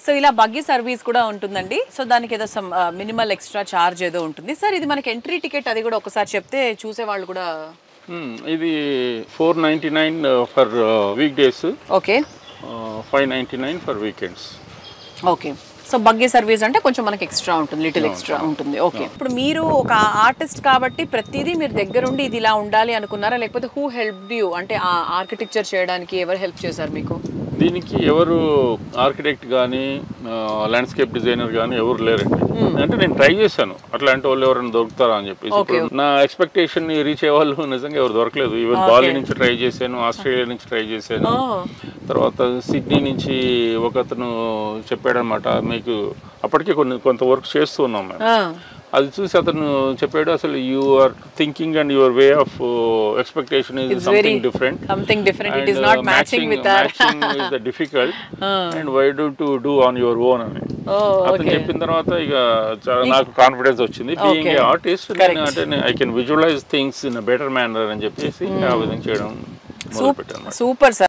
So ఇలా buggy service కూడా ఉంటుందండి. సో దానికి ఏదో సమ్ మినిమల్ ఎక్స్ట్రా చార్జ్ ఏదో ఉంటుంది సార్. ఇది మనకి ఎంట్రీ టికెట్ అది కూడా ఒకసారి చెప్తే చూసే వాళ్ళు కూడా. ఇది 499 for week days, okay, 599 for weekends. Okay. So buggy service అంటే కొంచెం మనకి ఎక్స్ట్రా ఉంటుంది, లిటిల్ ఎక్స్ట్రా ఉంటుంది. ఓకే. ఇప్పుడు మీరు ఒక ఆర్టిస్ట్ కాబట్టి ప్రతిదీ మీరు దగ్గరుండి ఇది ఇలా ఉండాలి అనుకున్నారా, లేకపోతే హూ హెల్ప్డ్ యూ, అంటే ఆ ఆర్కిటెక్చర్ చేయడానికి ఎవరు హెల్ప్ చేశారు మీకు? దీనికి ఎవరు ఆర్కిటెక్ట్ కానీ ల్యాండ్స్కేప్ డిజైనర్ కానీ ఎవరు లేరండి. అంటే నేను ట్రై చేశాను అట్లాంటి వాళ్ళు ఎవరైనా దొరుకుతారా అని చెప్పేసి. నా ఎక్స్పెక్టేషన్ రీచ్ అయ్యే వాళ్ళు నిజంగా ఎవరు దొరకలేదు. ఈవెన్ బాలి నుంచి ట్రై చేశాను, ఆస్ట్రేలియా నుంచి ట్రై చేశాను, తర్వాత సిడ్నీ నుంచి ఒకతను చెప్పాడనమాట, మీకు అప్పటికే కొంత వర్క్ చేస్తూ ఉన్నాం మేము. అది చూసి అతను చెప్పాడు, అసలు you are thinking and your way of expectation is something different, it is not matching with our is the difficult and why do on your own అని అతను చెప్పిన తర్వాత ఇక నాకు కాన్ఫిడెన్స్ వచ్చింది. బీయింగ్ ఏ ఆర్టిస్ట్, అంటే I can visualise things in a better manner అని చెప్పేసి ఆ విధంగా చేయడం మొదలుపెట్టాను. Super sir.